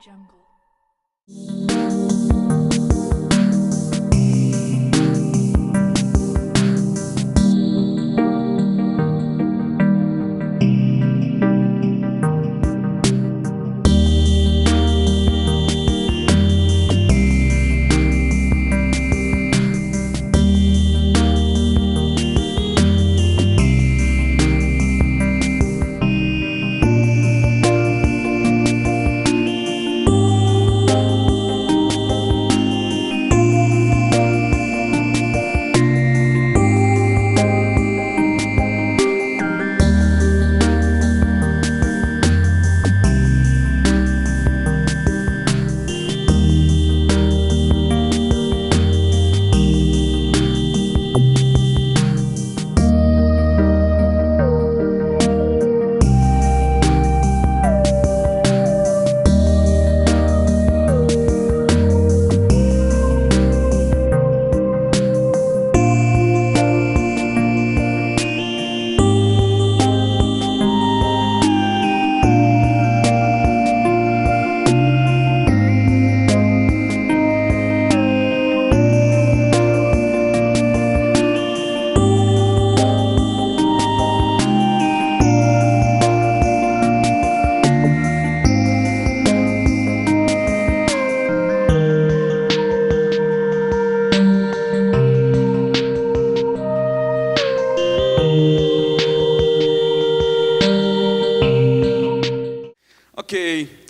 Jungle.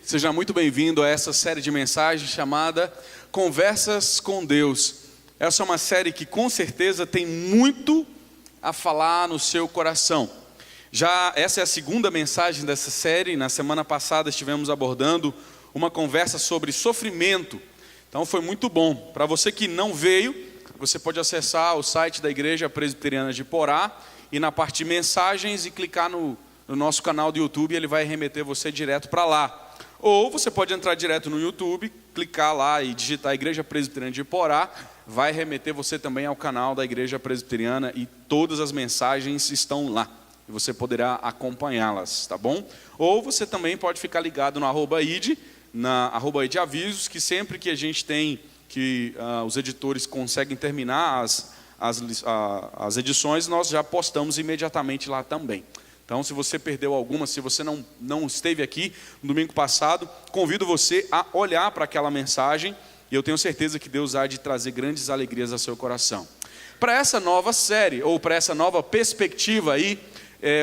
Seja muito bem-vindo a essa série de mensagens chamada Conversas com Deus. Essa é uma série que com certeza tem muito a falar no seu coração. Essa é a segunda mensagem dessa série. Na semana passada estivemos abordando uma conversa sobre sofrimento. Então foi muito bom. Para você que não veio, você pode acessar o site da Igreja Presbiteriana de Porá e na parte de mensagens e clicar no nosso canal do YouTube, ele vai remeter você direto para lá. Ou você pode entrar direto no YouTube, clicar lá e digitar Igreja Presbiteriana de Porá, vai remeter você também ao canal da Igreja Presbiteriana e todas as mensagens estão lá. E você poderá acompanhá-las, tá bom? Ou você também pode ficar ligado no @id, na @id avisos, que sempre que a gente tem, que os editores conseguem terminar as edições, nós já postamos imediatamente lá também. Então, se você perdeu alguma, se você não esteve aqui no domingo passado, convido você a olhar para aquela mensagem e eu tenho certeza que Deus há de trazer grandes alegrias ao seu coração. Para essa nova série, ou para essa nova perspectiva aí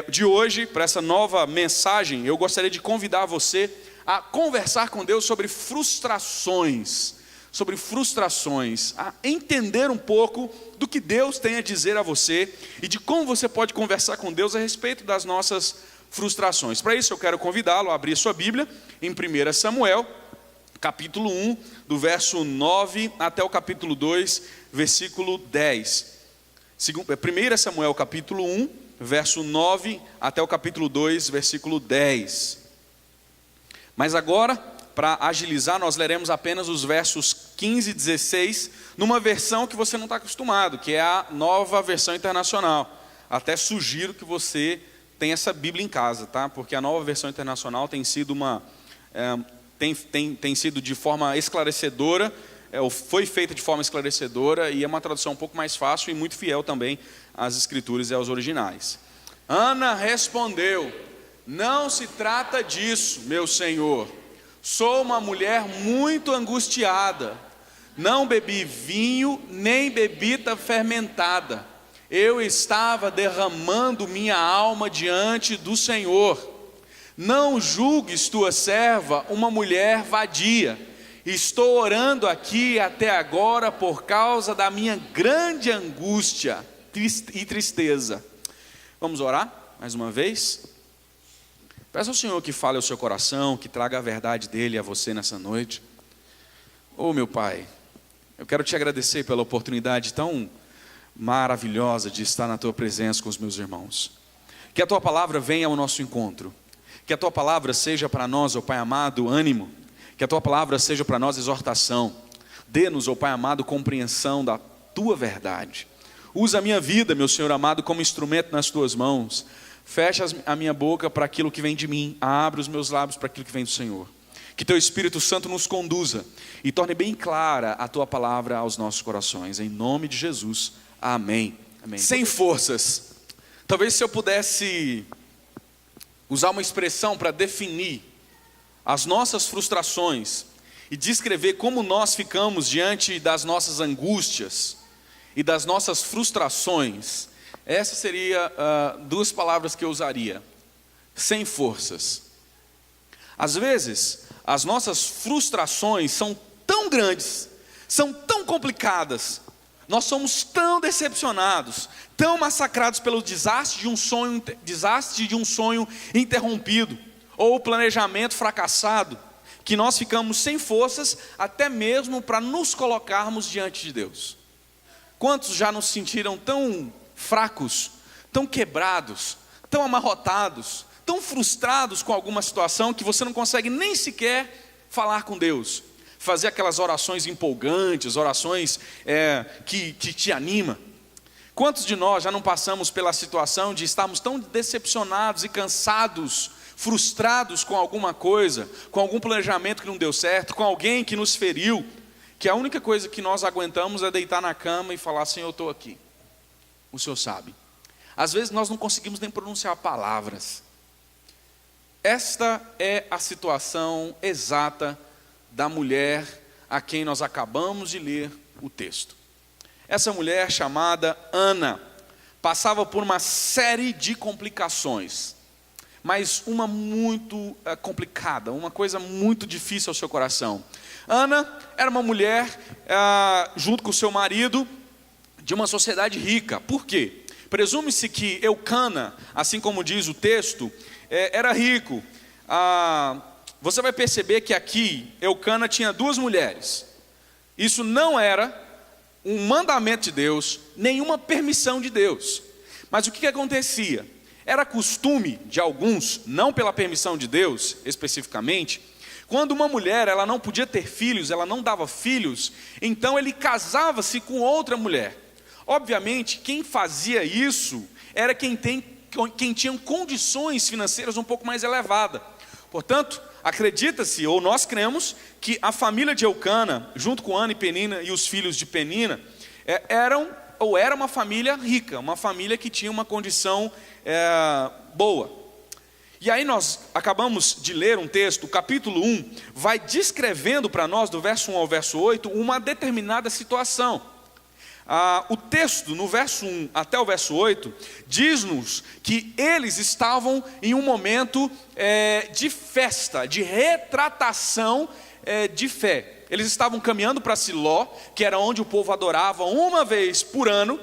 de hoje, para essa nova mensagem, eu gostaria de convidar você a conversar com Deus sobre frustrações, a entender um pouco do que Deus tem a dizer a você e de como você pode conversar com Deus a respeito das nossas frustrações. Para isso eu quero convidá-lo a abrir sua Bíblia em 1 Samuel, capítulo 1, do verso 9 até o capítulo 2, versículo 10. 1 Samuel, capítulo 1, verso 9 até o capítulo 2, versículo 10. Mas agora, para agilizar, nós leremos apenas os versos 15 e 16, numa versão que você não está acostumado, que é a Nova Versão Internacional. Até sugiro que você tenha essa Bíblia em casa, tá? Porque a Nova Versão Internacional tem sido tem sido de forma esclarecedora, foi feita de forma esclarecedora e é uma tradução um pouco mais fácil e muito fiel também às Escrituras e aos originais. Ana respondeu: não se trata disso, meu senhor. Sou uma mulher muito angustiada. Não bebi vinho, nem bebida fermentada. Eu estava derramando minha alma diante do Senhor. Não julgues tua serva uma mulher vadia. Estou orando aqui até agora por causa da minha grande angústia e tristeza. Vamos orar mais uma vez? Peça ao Senhor que fale ao seu coração, que traga a verdade dele a você nessa noite. Meu Pai, eu quero te agradecer pela oportunidade tão maravilhosa de estar na tua presença com os meus irmãos. Que a tua palavra venha ao nosso encontro. Que a tua palavra seja para nós, Pai amado, ânimo. Que a tua palavra seja para nós exortação. Dê-nos, Pai amado, compreensão da tua verdade. Usa a minha vida, meu Senhor amado, como instrumento nas tuas mãos. Fecha a minha boca para aquilo que vem de mim. Abre os meus lábios para aquilo que vem do Senhor. que teu Espírito Santo nos conduza e torne bem clara a tua palavra aos nossos corações. Em nome de Jesus, amém. Amém. Sem forças. Talvez se eu pudesse usar uma expressão para definir as nossas frustrações e descrever como nós ficamos diante das nossas angústias e das nossas frustrações, essa seria duas palavras que eu usaria: sem forças. Às vezes, as nossas frustrações são tão grandes, são tão complicadas, nós somos tão decepcionados, tão massacrados pelo desastre de um sonho interrompido, ou planejamento fracassado, que nós ficamos sem forças até mesmo para nos colocarmos diante de Deus. Quantos já nos sentiram tão fracos, tão quebrados, tão amarrotados, tão frustrados com alguma situação que você não consegue nem sequer falar com Deus, fazer aquelas orações empolgantes, orações que te animam? Quantos de nós já não passamos pela situação de estarmos tão decepcionados e cansados, frustrados com alguma coisa, com algum planejamento que não deu certo, com alguém que nos feriu, que a única coisa que nós aguentamos é deitar na cama e falar: Senhor, eu estou aqui, o Senhor sabe. Às vezes nós não conseguimos nem pronunciar palavras. Esta é a situação exata da mulher a quem nós acabamos de ler o texto. Essa mulher, chamada Ana, passava por uma série de complicações, mas uma muito complicada, uma coisa muito difícil ao seu coração. Ana era uma mulher, junto com seu marido, de uma sociedade rica. Por quê? Presume-se que Eucana, assim como diz o texto, era rico. Você vai perceber que aqui Eucana tinha duas mulheres. Isso não era um mandamento de Deus, nenhuma permissão de Deus. Mas o que acontecia? Era costume de alguns, não pela permissão de Deus especificamente, quando uma mulher ela não podia ter filhos, ela não dava filhos, então ele casava-se com outra mulher. Obviamente, quem fazia isso era quem tinha condições financeiras um pouco mais elevadas. Portanto, acredita-se, ou nós cremos, que a família de Eucana, junto com Ana e Penina e os filhos de Penina, era uma família rica, uma família que tinha uma condição boa. E aí nós acabamos de ler um texto, o capítulo 1, vai descrevendo para nós, do verso 1 ao verso 8, uma determinada situação. O texto, no verso 1 até o verso 8, diz-nos que eles estavam em um momento de festa, de retratação de fé. Eles estavam caminhando para Siló, que era onde o povo adorava uma vez por ano,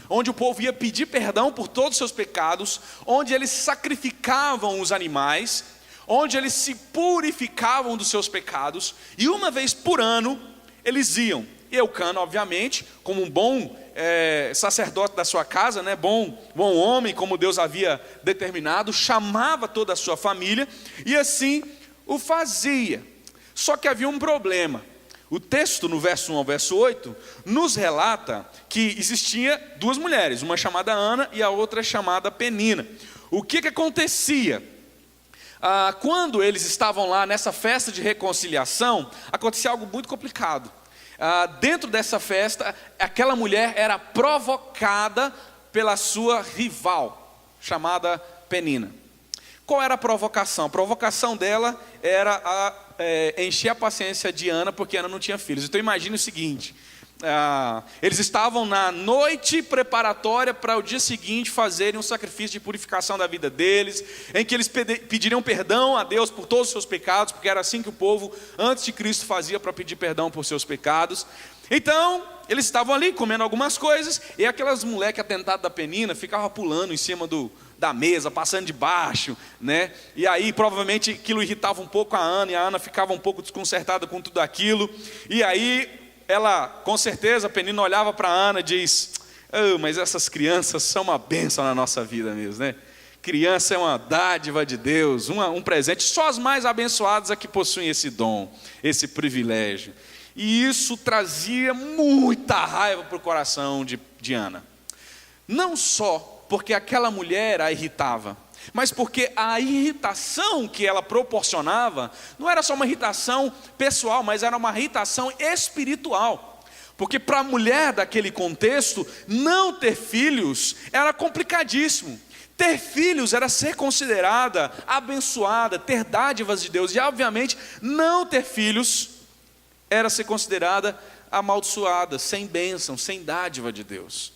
onde o povo ia pedir perdão por todos os seus pecados, onde eles sacrificavam os animais, onde eles se purificavam dos seus pecados, e uma vez por ano eles iam. E Eucana, obviamente, como um bom sacerdote da sua casa, né, bom homem, como Deus havia determinado, chamava toda a sua família, e assim o fazia. Só que havia um problema. O texto, no verso 1 ao verso 8, nos relata que existia duas mulheres, uma chamada Ana e a outra chamada Penina. O que acontecia? Quando eles estavam lá nessa festa de reconciliação, acontecia algo muito complicado. Dentro dessa festa, aquela mulher era provocada pela sua rival, chamada Penina. Qual era a provocação? A provocação dela era encher a paciência de Ana, porque Ana não tinha filhos. Então imagine o seguinte: eles estavam na noite preparatória para o dia seguinte fazerem um sacrifício de purificação da vida deles, em que eles pediriam perdão a Deus por todos os seus pecados, porque era assim que o povo antes de Cristo fazia para pedir perdão por seus pecados. Então eles estavam ali comendo algumas coisas, e aquelas moleques atentadas da Penina ficavam pulando em cima da mesa, passando debaixo, né? E aí provavelmente aquilo irritava um pouco a Ana ficava um pouco desconcertada com tudo aquilo. E aí ela, com certeza, a Penina olhava para a Ana e diz: mas essas crianças são uma bênção na nossa vida mesmo, né? Criança é uma dádiva de Deus, um presente. Só as mais abençoadas é que possuem esse dom, esse privilégio. E isso trazia muita raiva para o coração de Ana. Não só porque aquela mulher a irritava, mas porque a irritação que ela proporcionava não era só uma irritação pessoal, mas era uma irritação espiritual. Porque para a mulher daquele contexto, não ter filhos era complicadíssimo. Ter filhos era ser considerada abençoada, ter dádivas de Deus. E obviamente não ter filhos era ser considerada amaldiçoada, sem bênção, sem dádiva de Deus.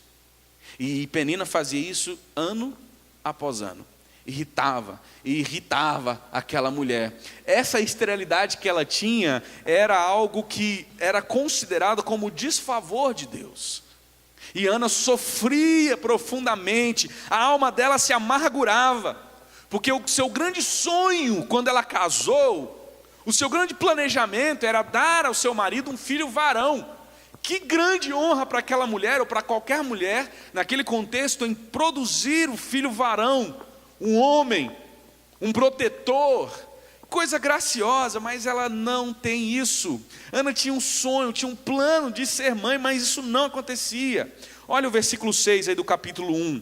E Penina fazia isso ano após ano. Irritava aquela mulher. Essa esterilidade que ela tinha era algo que era considerado como desfavor de Deus. E Ana sofria profundamente, a alma dela se amargurava, porque o seu grande sonho quando ela casou, o seu grande planejamento era dar ao seu marido um filho varão. Que grande honra para aquela mulher, ou para qualquer mulher, naquele contexto, em produzir o filho varão, um homem, um protetor, coisa graciosa, mas ela não tem isso. Ana tinha um sonho, tinha um plano de ser mãe, mas isso não acontecia. Olha o versículo 6 aí do capítulo 1.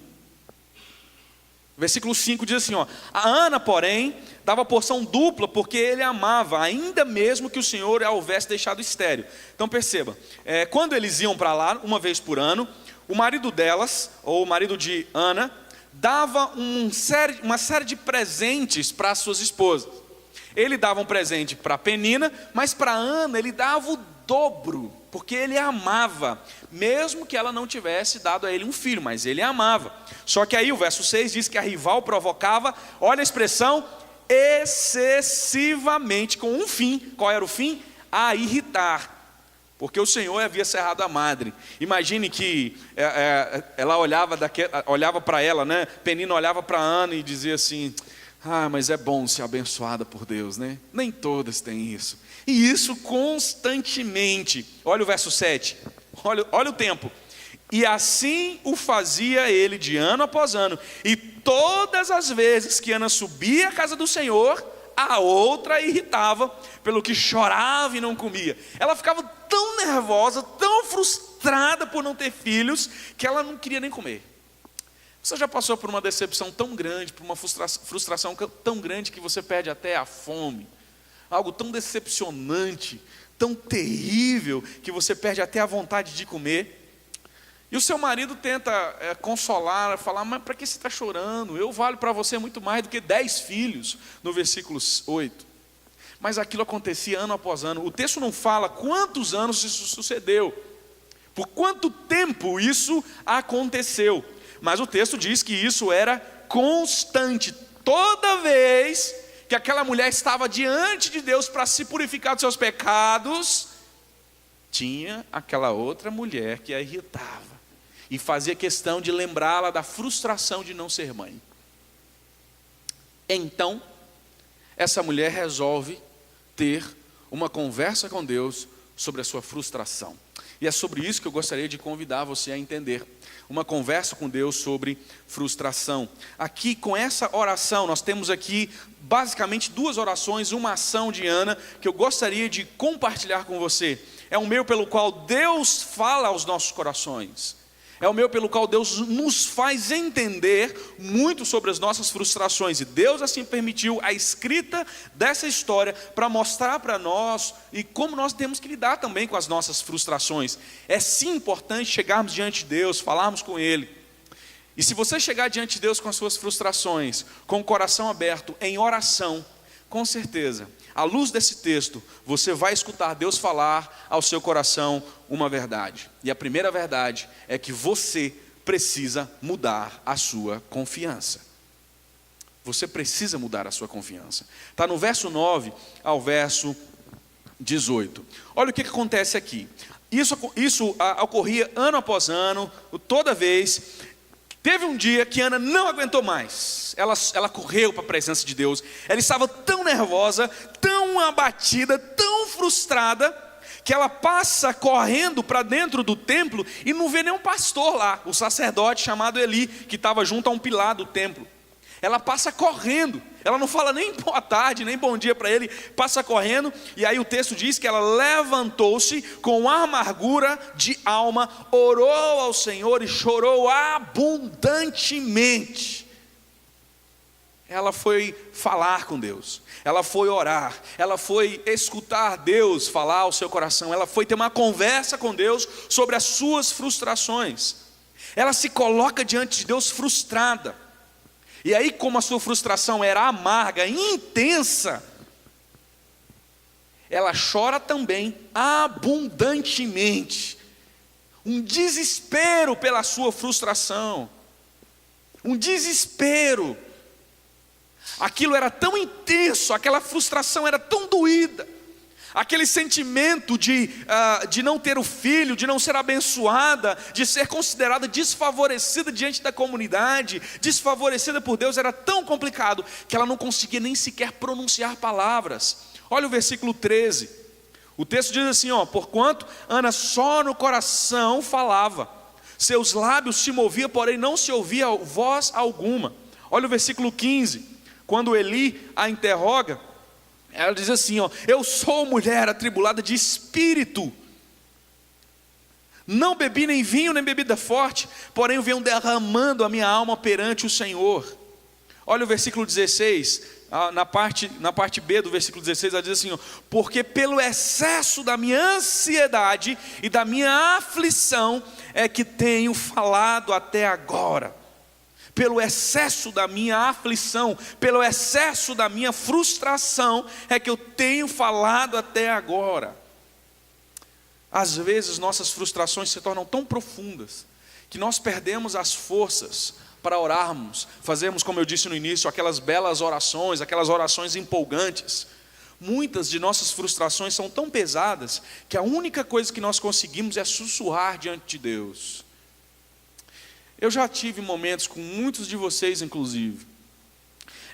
Versículo 5 diz assim, a Ana, porém, dava porção dupla, porque ele a amava, ainda mesmo que o Senhor a houvesse deixado estéril. Então perceba, quando eles iam para lá, uma vez por ano, o marido delas, ou o marido de Ana, dava uma série de presentes para as suas esposas. Ele dava um presente para Penina, mas para Ana ele dava o dobro, porque ele a amava, mesmo que ela não tivesse dado a ele um filho, mas ele a amava. Só que aí o verso 6 diz que a rival provocava, olha a expressão, excessivamente, com um fim. Qual era o fim? A irritar, porque o Senhor havia cerrado a madre. Imagine que ela olhava para ela, né? Penina olhava para Ana e dizia assim, mas é bom ser abençoada por Deus, né? Nem todas têm isso. E isso constantemente. Olha o verso 7, olha o tempo. E assim o fazia ele de ano após ano. E todas as vezes que Ana subia à casa do Senhor, a outra a irritava, pelo que chorava e não comia. Ela ficava tão nervosa, tão frustrada por não ter filhos, que ela não queria nem comer. Você já passou por uma decepção tão grande, por uma frustração tão grande que você perde até a fome? Algo tão decepcionante, tão terrível, que você perde até a vontade de comer. E o seu marido tenta consolar, falar, mas para que você está chorando? Eu valho para você muito mais do que 10 filhos, no versículo 8. Mas aquilo acontecia ano após ano. O texto não fala quantos anos isso sucedeu, por quanto tempo isso aconteceu. Mas o texto diz que isso era constante. Toda vez que aquela mulher estava diante de Deus para se purificar dos seus pecados, tinha aquela outra mulher que a irritava e fazia questão de lembrá-la da frustração de não ser mãe. Então, essa mulher resolve ter uma conversa com Deus sobre a sua frustração. E é sobre isso que eu gostaria de convidar você a entender. Uma conversa com Deus sobre frustração. Aqui, com essa oração, nós temos aqui basicamente duas orações, uma ação de Ana, que eu gostaria de compartilhar com você. É um meio pelo qual Deus fala aos nossos corações. É o meio pelo qual Deus nos faz entender muito sobre as nossas frustrações. E Deus assim permitiu a escrita dessa história para mostrar para nós e como nós temos que lidar também com as nossas frustrações. É sim importante chegarmos diante de Deus, falarmos com Ele. E se você chegar diante de Deus com as suas frustrações, com o coração aberto, em oração, com certeza, à luz desse texto, você vai escutar Deus falar ao seu coração uma verdade. E a primeira verdade é que você precisa mudar a sua confiança. Você precisa mudar a sua confiança. Está no verso 9 ao verso 18. Olha o que acontece aqui. Isso ocorria ano após ano, toda vez. Teve um dia que Ana não aguentou mais. Ela correu para a presença de Deus. Ela estava tão nervosa, tão abatida, tão frustrada, que ela passa correndo para dentro do templo e não vê nenhum pastor lá, o sacerdote chamado Eli, que estava junto a um pilar do templo. Ela passa correndo, ela não fala nem boa tarde, nem bom dia para ele, passa correndo, e aí o texto diz que ela levantou-se com amargura de alma, orou ao Senhor e chorou abundantemente. ela foi falar com Deus, ela foi orar, ela foi escutar Deus falar ao seu coração, ela foi ter uma conversa com Deus sobre as suas frustrações. Ela se coloca diante de Deus frustrada, e aí, como a sua frustração era amarga e intensa, ela chora também abundantemente, um desespero pela sua frustração, um desespero. Aquilo era tão intenso, aquela frustração era tão doída, aquele sentimento de não ter o filho, de não ser abençoada, de ser considerada desfavorecida diante da comunidade, desfavorecida por Deus, era tão complicado, que ela não conseguia nem sequer pronunciar palavras. Olha o versículo 13, o texto diz assim, porquanto Ana só no coração falava, seus lábios se moviam, porém não se ouvia voz alguma. Olha o versículo 15, quando Eli a interroga, ela diz assim, eu sou mulher atribulada de espírito, não bebi nem vinho nem bebida forte, porém venho derramando a minha alma perante o Senhor. Olha o versículo 16, na parte B do versículo 16, ela diz assim, porque pelo excesso da minha ansiedade e da minha aflição é que tenho falado até agora. Pelo excesso da minha aflição, pelo excesso da minha frustração, é que eu tenho falado até agora. Às vezes nossas frustrações se tornam tão profundas, que nós perdemos as forças para orarmos, fazermos, como eu disse no início, aquelas belas orações, aquelas orações empolgantes. Muitas de nossas frustrações são tão pesadas, que a única coisa que nós conseguimos é sussurrar diante de Deus. Eu já tive momentos com muitos de vocês, inclusive,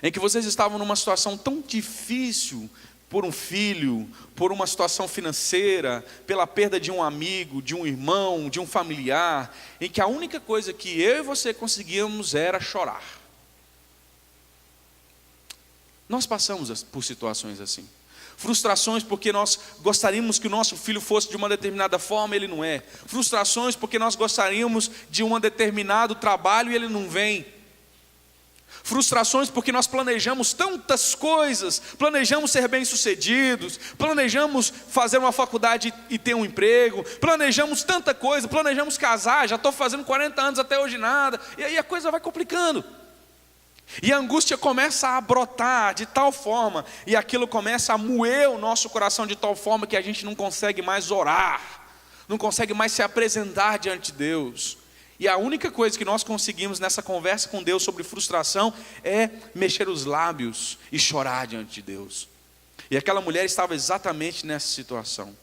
em que vocês estavam numa situação tão difícil, por um filho, por uma situação financeira, pela perda de um amigo, de um irmão, de um familiar, em que a única coisa que eu e você conseguíamos era chorar. Nós passamos por situações assim. Frustrações porque nós gostaríamos que o nosso filho fosse de uma determinada forma, ele não é. Frustrações porque nós gostaríamos de um determinado trabalho e ele não vem. Frustrações porque nós planejamos tantas coisas, planejamos ser bem-sucedidos, planejamos fazer uma faculdade e ter um emprego, planejamos tanta coisa, planejamos casar, já estou fazendo 40 anos até hoje nada, e aí a coisa vai complicando. E a angústia começa a brotar de tal forma, e aquilo começa a moer o nosso coração de tal forma que a gente não consegue mais orar, não consegue mais se apresentar diante de Deus. E a única coisa que nós conseguimos nessa conversa com Deus sobre frustração é mexer os lábios e chorar diante de Deus. E aquela mulher estava exatamente nessa situação.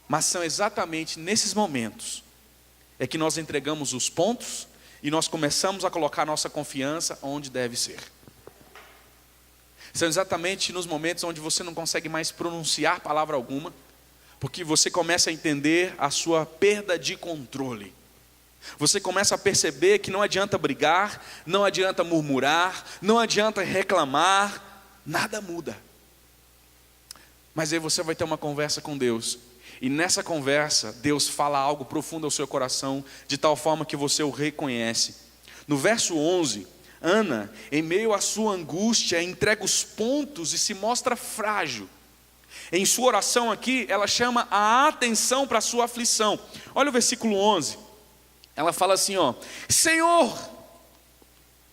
Mas são exatamente nesses momentos é que nós entregamos os pontos e nós começamos a colocar nossa confiança onde deve ser. São exatamente nos momentos onde você não consegue mais pronunciar palavra alguma, porque você começa a entender a sua perda de controle. Você começa a perceber que não adianta brigar, não adianta murmurar, não adianta reclamar, nada muda. Mas aí você vai ter uma conversa com Deus, e nessa conversa Deus fala algo profundo ao seu coração, de tal forma que você o reconhece. No verso 11, Ana, em meio à sua angústia, entrega os pontos e se mostra frágil. Em sua oração aqui, ela chama a atenção para a sua aflição. Olha o versículo 11. Ela fala assim, Senhor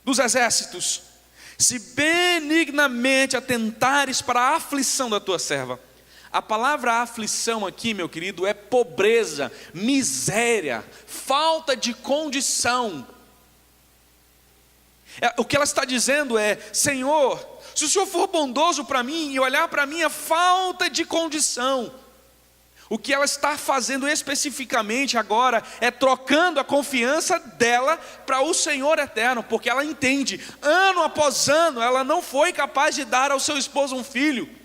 dos exércitos, se benignamente atentares para a aflição da tua serva. A palavra aflição aqui, meu querido, é pobreza, miséria, falta de condição. O que ela está dizendo é, Senhor, se o Senhor for bondoso para mim e olhar para a minha falta de condição, o que ela está fazendo especificamente agora é trocando a confiança dela para o Senhor eterno, porque ela entende, ano após ano, ela não foi capaz de dar ao seu esposo um filho.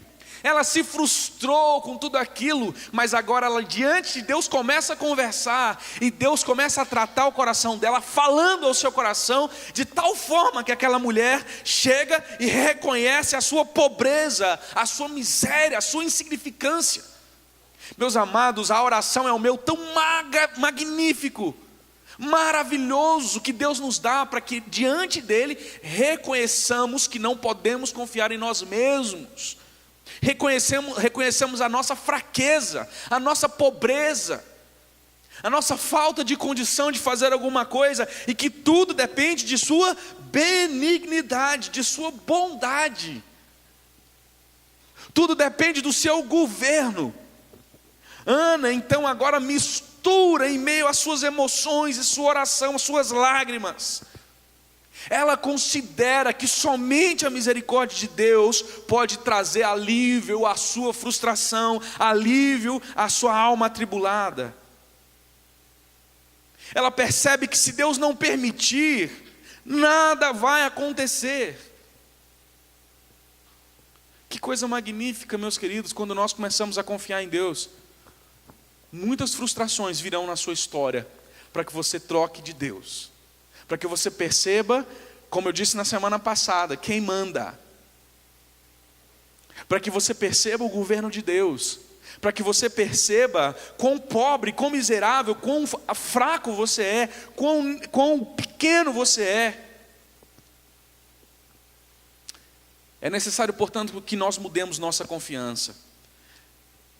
Ela se frustrou com tudo aquilo, mas agora ela diante de Deus começa a conversar, e Deus começa a tratar o coração dela, falando ao seu coração, de tal forma que aquela mulher chega e reconhece a sua pobreza, a sua miséria, a sua insignificância. Meus amados, a oração é um meio tão magnífico, maravilhoso que Deus nos dá para que diante dele reconheçamos que não podemos confiar em nós mesmos. Reconhecemos a nossa fraqueza, a nossa pobreza, a nossa falta de condição de fazer alguma coisa, e que tudo depende de sua benignidade, de sua bondade. Tudo depende do seu governo. Ana, então, agora mistura em meio às suas emoções e sua oração, as suas lágrimas. Ela considera que somente a misericórdia de Deus pode trazer alívio à sua frustração, alívio à sua alma atribulada. Ela percebe que se Deus não permitir, nada vai acontecer. Que coisa magnífica, meus queridos, quando nós começamos a confiar em Deus. Muitas frustrações virão na sua história, para que você troque de Deus, para que você perceba, como eu disse na semana passada, quem manda, para que você perceba o governo de Deus, para que você perceba quão pobre, quão miserável, quão fraco você é, quão pequeno você é. É necessário, portanto, que nós mudemos nossa confiança.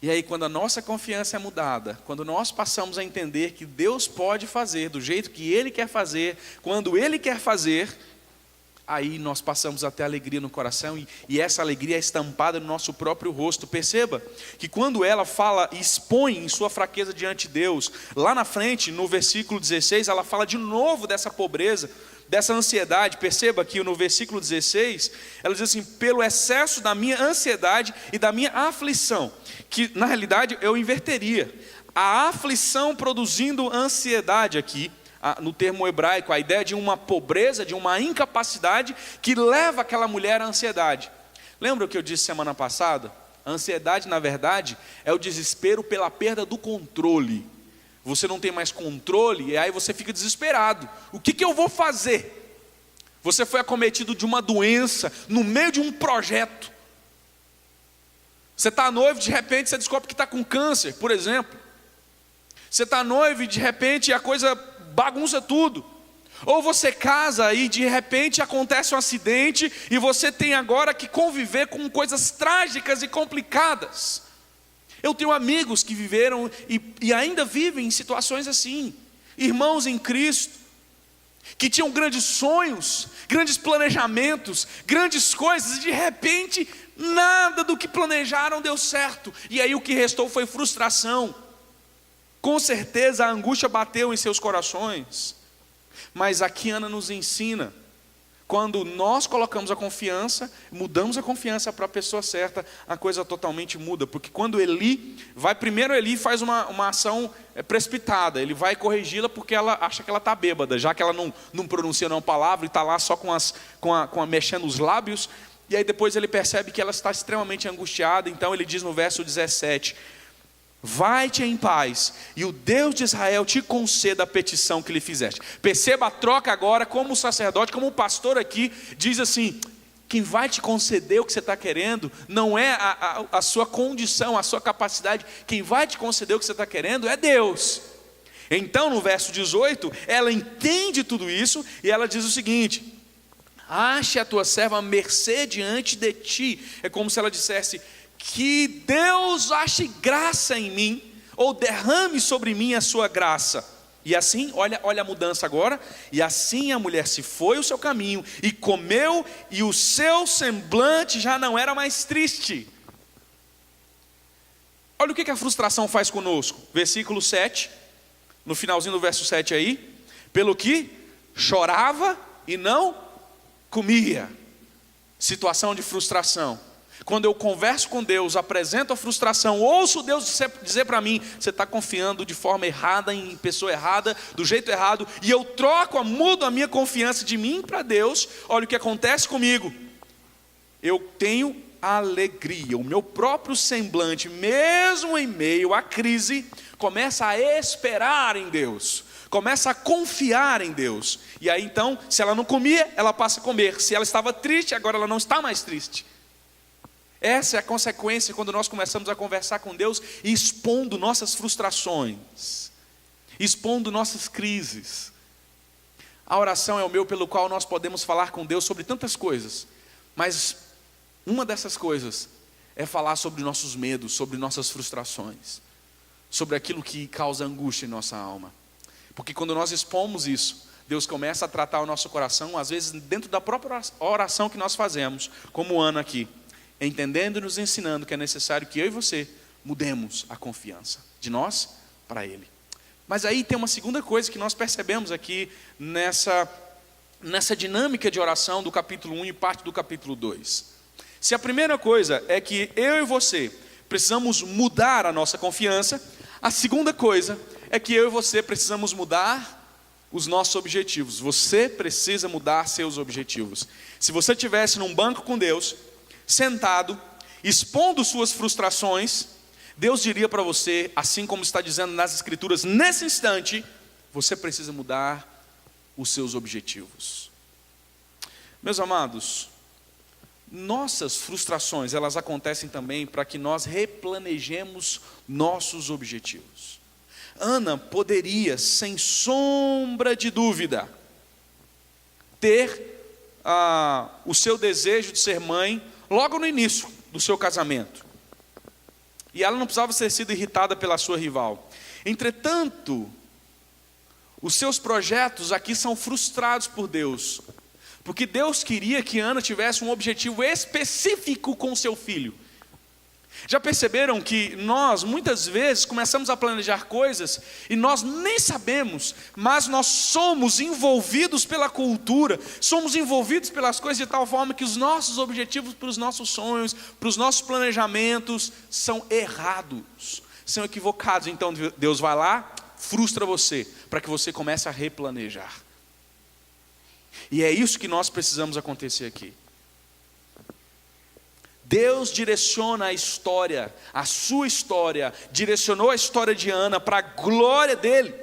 E aí, quando a nossa confiança é mudada, quando nós passamos a entender que Deus pode fazer do jeito que Ele quer fazer, quando Ele quer fazer, aí nós passamos a ter alegria no coração, e essa alegria é estampada no nosso próprio rosto. Perceba que quando ela fala e expõe em sua fraqueza diante de Deus, lá na frente, no versículo 16, ela fala de novo dessa pobreza, dessa ansiedade. Perceba que no versículo 16, ela diz assim: pelo excesso da minha ansiedade e da minha aflição, que na realidade eu inverteria, a aflição produzindo ansiedade aqui, no termo hebraico, a ideia de uma pobreza, de uma incapacidade que leva aquela mulher à ansiedade. Lembra o que eu disse semana passada? A ansiedade, na verdade, é o desespero pela perda do controle. Você não tem mais controle, e aí você fica desesperado. O que eu vou fazer? Você foi acometido de uma doença, no meio de um projeto. Você está noivo, de repente você descobre que está com câncer, por exemplo. Você está noivo e de repente a coisa bagunça tudo. Ou você casa e de repente acontece um acidente e você tem agora que conviver com coisas trágicas e complicadas. Eu tenho amigos que viveram e ainda vivem em situações assim, irmãos em Cristo, que tinham grandes sonhos, grandes planejamentos, grandes coisas, e de repente nada do que planejaram deu certo, e aí o que restou foi frustração. Com certeza a angústia bateu em seus corações, mas aqui Ana nos ensina, quando nós colocamos a confiança, mudamos a confiança para a pessoa certa, a coisa totalmente muda. Porque quando primeiro Eli faz uma ação precipitada, ele vai corrigi-la porque ela acha que ela está bêbada, já que ela não pronuncia nenhuma palavra e está lá só mexendo os lábios, e aí depois ele percebe que ela está extremamente angustiada. Então ele diz no verso 17: vai-te em paz, e o Deus de Israel te conceda a petição que lhe fizeste. Perceba a troca agora, como o sacerdote, como o pastor aqui, diz assim: quem vai te conceder o que você está querendo, não é a sua condição, a sua capacidade, quem vai te conceder o que você está querendo é Deus. Então no verso 18, ela entende tudo isso, e ela diz o seguinte: ache a tua serva mercê diante de ti. É como se ela dissesse: que Deus ache graça em mim, ou derrame sobre mim a sua graça. E assim, olha a mudança agora. E assim a mulher se foi o seu caminho, e comeu, e o seu semblante já não era mais triste. Olha o que a frustração faz conosco. Versículo 7, no finalzinho do verso 7 aí: pelo que chorava e não comia. Situação de frustração. Quando eu converso com Deus, apresento a frustração, ouço Deus dizer para mim: você está confiando de forma errada, em pessoa errada, do jeito errado, e eu mudo a minha confiança de mim para Deus. Olha o que acontece comigo: eu tenho alegria, o meu próprio semblante, mesmo em meio à crise, começa a esperar em Deus, começa a confiar em Deus. E aí então, se ela não comia, ela passa a comer. Se ela estava triste, agora ela não está mais triste. Essa é a consequência quando nós começamos a conversar com Deus e expondo nossas frustrações. expondo nossas crises. A oração é o meio pelo qual nós podemos falar com Deus sobre tantas coisas, mas uma dessas coisas é falar sobre nossos medos, sobre nossas frustrações, sobre aquilo que causa angústia em nossa alma. Porque quando nós expomos isso, Deus começa a tratar o nosso coração, às vezes dentro da própria oração que nós fazemos, como Ana aqui, entendendo e nos ensinando que é necessário que eu e você mudemos a confiança de nós para Ele. Mas aí tem uma segunda coisa que nós percebemos aqui nessa dinâmica de oração do capítulo 1 e parte do capítulo 2. Se a primeira coisa é que eu e você precisamos mudar a nossa confiança, a segunda coisa é que eu e você precisamos mudar os nossos objetivos. Você precisa mudar seus objetivos. Se você estivesse num banco com Deus, sentado, expondo suas frustrações, Deus diria para você, assim como está dizendo nas Escrituras, nesse instante, você precisa mudar os seus objetivos. Meus amados, nossas frustrações, elas acontecem também para que nós replanejemos nossos objetivos. Ana poderia, sem sombra de dúvida, ter o seu desejo de ser mãe logo no início do seu casamento. E ela não precisava ter sido irritada pela sua rival. Entretanto, os seus projetos aqui são frustrados por Deus, porque Deus queria que Ana tivesse um objetivo específico com o seu filho. Já perceberam que nós muitas vezes começamos a planejar coisas e nós nem sabemos, mas nós somos envolvidos pela cultura, somos envolvidos pelas coisas de tal forma que os nossos objetivos para os nossos sonhos, para os nossos planejamentos são errados, são equivocados. Então Deus vai lá, frustra você, para que você comece a replanejar. E é isso que nós precisamos acontecer aqui. Deus direciona a história, a sua história, direcionou a história de Ana para a glória dele.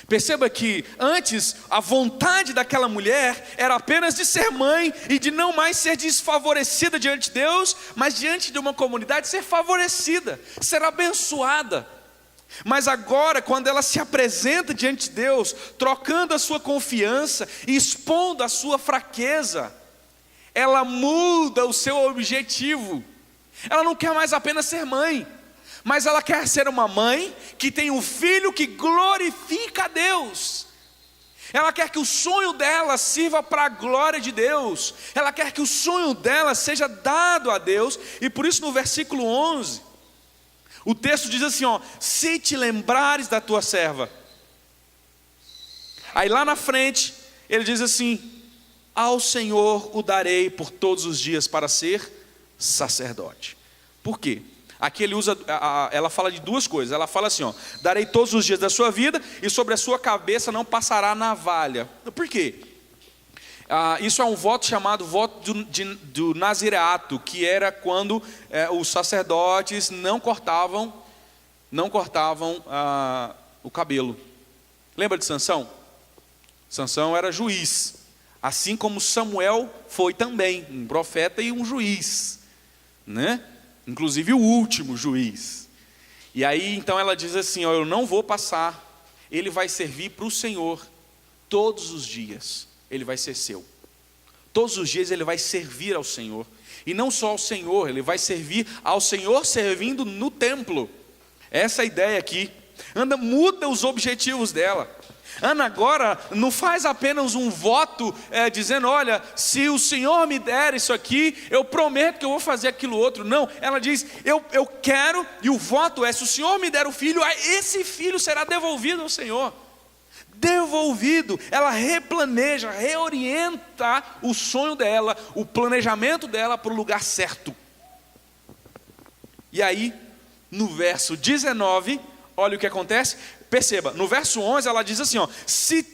Perceba que antes a vontade daquela mulher era apenas de ser mãe e de não mais ser desfavorecida diante de Deus, mas diante de uma comunidade ser favorecida, ser abençoada. Mas agora, quando ela se apresenta diante de Deus, trocando a sua confiança e expondo a sua fraqueza, ela muda o seu objetivo. Ela não quer mais apenas ser mãe, mas ela quer ser uma mãe que tem um filho que glorifica a Deus. Ela quer que o sonho dela sirva para a glória de Deus. Ela quer que o sonho dela seja dado a Deus. E por isso no versículo 11, o texto diz assim, se te lembrares da tua serva. Aí lá na frente, ele diz assim, ao Senhor o darei por todos os dias para ser sacerdote. Por quê? Aqui ela fala de duas coisas. Ela fala assim, darei todos os dias da sua vida e sobre a sua cabeça não passará navalha. Por quê? Isso é um voto chamado voto do nazireato, que era quando os sacerdotes não cortavam o cabelo. Lembra de Sansão? Sansão era juiz. Assim como Samuel foi também, um profeta e um juiz, né? Inclusive o último juiz. E aí então ela diz assim, eu não vou passar, ele vai servir para o Senhor todos os dias, ele vai ser seu. Todos os dias ele vai servir ao Senhor. E não só ao Senhor, ele vai servir ao Senhor servindo no templo. Essa é a ideia aqui. Ana muda os objetivos dela. Ana agora não faz apenas um voto dizendo, olha, se o Senhor me der isso aqui, eu prometo que eu vou fazer aquilo outro. Não, ela diz, eu quero, e o voto é, se o Senhor me der o filho, esse filho será devolvido ao Senhor. Devolvido, ela replaneja, reorienta o sonho dela, o planejamento dela para o lugar certo. E aí, no verso 19, olha o que acontece. Perceba, no verso 11 ela diz assim, se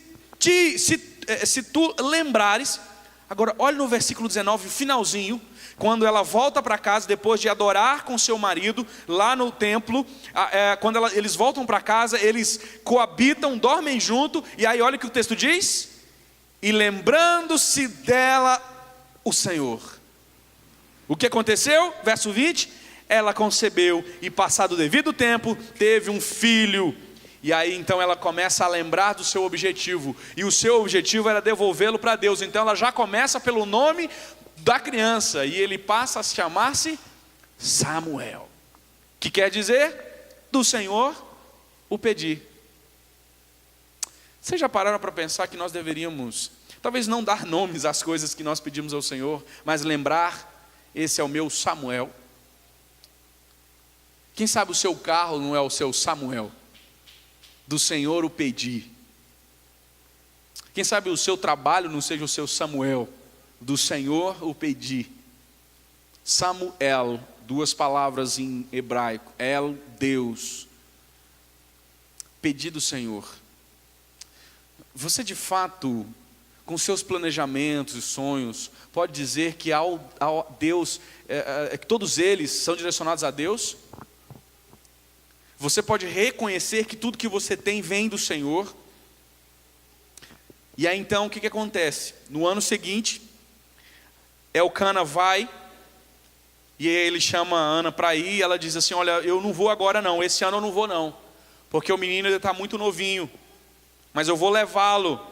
tu lembrares, agora olha no versículo 19, o finalzinho, quando ela volta para casa depois de adorar com seu marido lá no templo, quando eles voltam para casa, eles coabitam, dormem junto, e aí olha o que o texto diz, e lembrando-se dela o Senhor. O que aconteceu? Verso 20, ela concebeu e passado o devido tempo, teve um filho, E aí então ela começa a lembrar do seu objetivo, e o seu objetivo era devolvê-lo para Deus. Então ela já começa pelo nome da criança, e ele passa a chamar-se Samuel, que quer dizer, do Senhor o pedi. Vocês já pararam para pensar que nós deveríamos, talvez não dar nomes às coisas que nós pedimos ao Senhor, mas lembrar, esse é o meu Samuel. Quem sabe o seu carro não é o seu Samuel? Do Senhor o pedi. Quem sabe o seu trabalho não seja o seu Samuel? Do Senhor o pedi. Samuel, duas palavras em hebraico, El, Deus. Pedi do Senhor. Você de fato, com seus planejamentos e sonhos, pode dizer que ao Deus, que todos eles são direcionados a Deus? Você pode reconhecer que tudo que você tem vem do Senhor? E aí então o que acontece? No ano seguinte, Elcana vai, e ele chama a Ana para ir, e ela diz assim: olha, eu não vou agora não, esse ano eu não vou não, porque o menino ainda está muito novinho, mas eu vou levá-lo.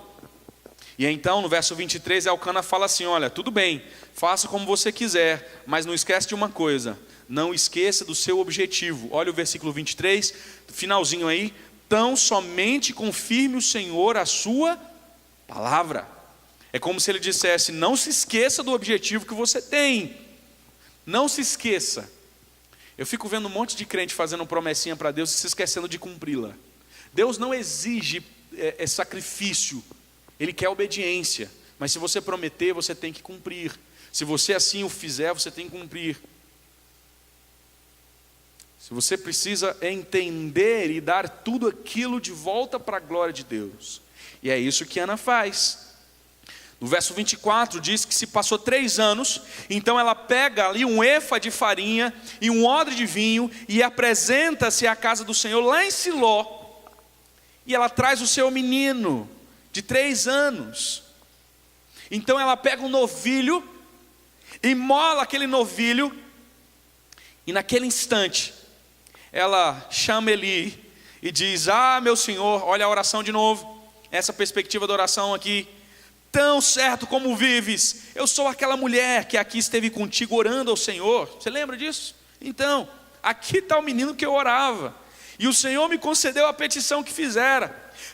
E então no verso 23, Elcana fala assim: olha, tudo bem, faça como você quiser, mas não esquece de uma coisa, não esqueça do seu objetivo. Olha o versículo 23, finalzinho aí: tão somente confirme o Senhor a sua palavra. É como se ele dissesse: não se esqueça do objetivo que você tem, não se esqueça. Eu fico vendo um monte de crente fazendo promessinha para Deus e se esquecendo de cumpri-la. Deus não exige sacrifício, Ele quer obediência, mas se você prometer, você tem que cumprir. Se você assim o fizer, você tem que cumprir. Se você precisa entender e dar tudo aquilo de volta para a glória de Deus. E é isso que Ana faz. No verso 24 diz que se passou 3 anos, então ela pega ali um efa de farinha e um odre de vinho e apresenta-se à casa do Senhor lá em Siló. E ela traz o seu menino de 3 anos. Então ela pega um novilho, imola aquele novilho, e naquele instante ela chama Eli e diz: ah, meu Senhor, olha a oração de novo, essa perspectiva da oração aqui. Tão certo como vives, eu sou aquela mulher que aqui esteve contigo orando ao Senhor. Você lembra disso? Então, aqui está o menino que eu orava, e o Senhor me concedeu a petição que fizera,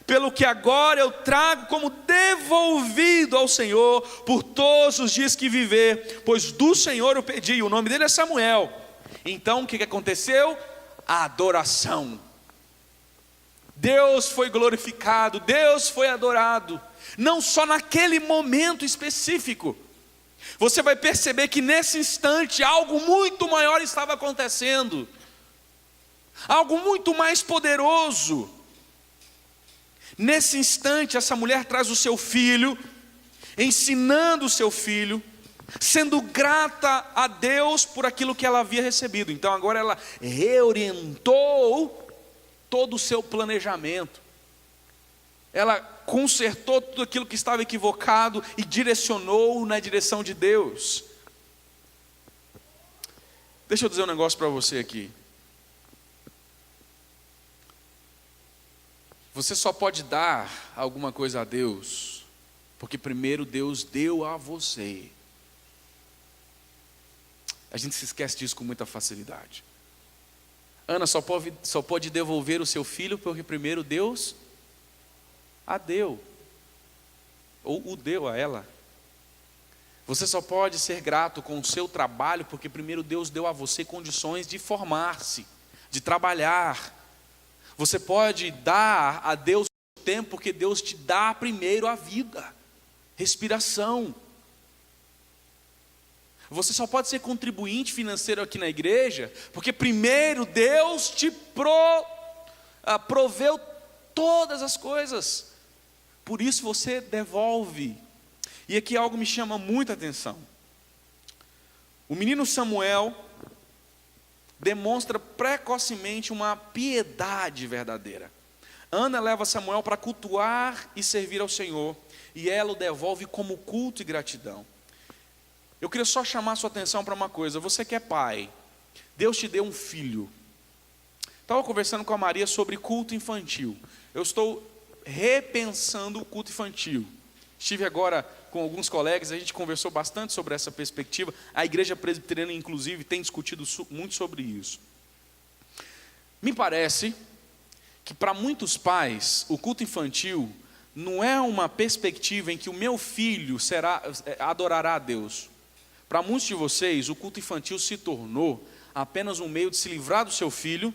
pelo que agora eu trago como devolvido ao Senhor por todos os dias que viver, pois do Senhor eu pedi. O nome dele é Samuel. Então o que aconteceu? A adoração. Deus foi glorificado, Deus foi adorado, não só naquele momento específico. Você vai perceber que nesse instante algo muito maior estava acontecendo, algo muito mais poderoso. Nesse instante essa mulher traz o seu filho, ensinando o seu filho, sendo grata a Deus por aquilo que ela havia recebido. Então agora ela reorientou todo o seu planejamento, ela consertou tudo aquilo que estava equivocado e direcionou na direção de Deus. Deixa eu dizer um negócio para você aqui. Você só pode dar alguma coisa a Deus porque primeiro Deus deu a você. A gente se esquece disso com muita facilidade. Ana só pode devolver o seu filho porque primeiro Deus a deu, ou o deu a ela. Você só pode ser grato com o seu trabalho porque primeiro Deus deu a você condições de formar-se, de trabalhar. Você pode dar a Deus o tempo porque Deus te dá primeiro a vida, respiração. Você só pode ser contribuinte financeiro aqui na igreja porque primeiro Deus te proveu todas as coisas. Por isso você devolve. E aqui algo me chama muita atenção. O menino Samuel demonstra precocemente uma piedade verdadeira. Ana leva Samuel para cultuar e servir ao Senhor, e ela o devolve como culto e gratidão. Eu queria só chamar a sua atenção para uma coisa. Você que é pai, Deus te deu um filho. Estava conversando com a Maria sobre culto infantil. Eu estou repensando o culto infantil. Estive agora com alguns colegas, a gente conversou bastante sobre essa perspectiva. A igreja presbiteriana, inclusive, tem discutido muito sobre isso. Me parece que para muitos pais, o culto infantil não é uma perspectiva em que o meu filho adorará a Deus. Para muitos de vocês, o culto infantil se tornou apenas um meio de se livrar do seu filho,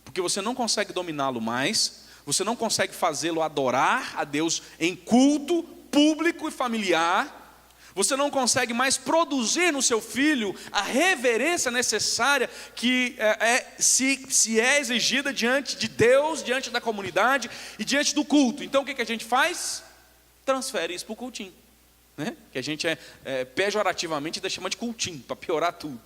porque você não consegue dominá-lo mais, você não consegue fazê-lo adorar a Deus em culto público e familiar, você não consegue mais produzir no seu filho a reverência necessária que se é exigida diante de Deus, diante da comunidade e diante do culto. Então o que a gente faz? Transfere isso para o cultinho, né? Que a gente pejorativamente ainda chama de cultinho, para piorar tudo.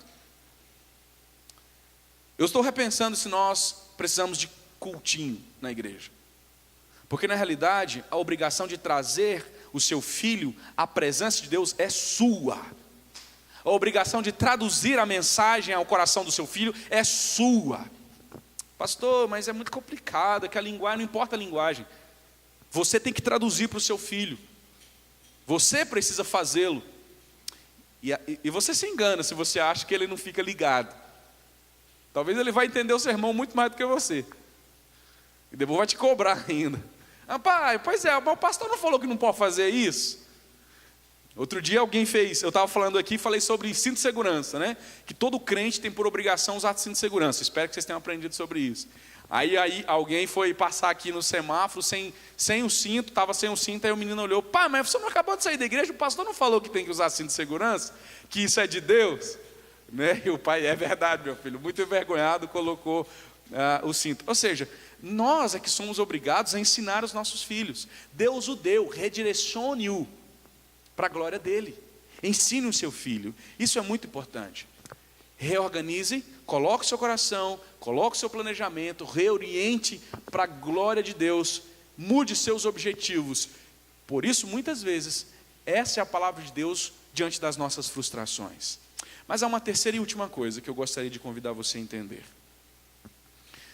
Eu estou repensando se nós precisamos de cultinho na igreja, porque na realidade a obrigação de trazer o seu filho à presença de Deus é sua. A obrigação de traduzir a mensagem ao coração do seu filho é sua. Pastor, mas é muito complicado, que a linguagem, não importa a linguagem. Você tem que traduzir para o seu filho. Você precisa fazê-lo. E você se engana se você acha que ele não fica ligado. Talvez ele vai entender o sermão muito mais do que você. E depois vai te cobrar ainda. Ah, pai, pois é, o pastor não falou que não pode fazer isso? Outro dia alguém fez, eu estava falando aqui, falei sobre cinto de segurança, né? Que todo crente tem por obrigação usar cinto de segurança. Espero que vocês tenham aprendido sobre isso. Aí alguém foi passar aqui no semáforo sem o cinto, estava sem o cinto, aí o menino olhou: pai, mas você não acabou de sair da igreja? O pastor não falou que tem que usar cinto de segurança? Que isso é de Deus? Né? E o pai: é verdade, meu filho, muito envergonhado, colocou o cinto. Ou seja, nós é que somos obrigados a ensinar os nossos filhos. Deus o deu, redirecione-o para a glória dele. Ensine o seu filho, isso é muito importante. Reorganize, coloque o seu coração, coloque o seu planejamento, reoriente para a glória de Deus, mude seus objetivos. Por isso, muitas vezes, essa é a palavra de Deus diante das nossas frustrações. Mas há uma terceira e última coisa que eu gostaria de convidar você a entender.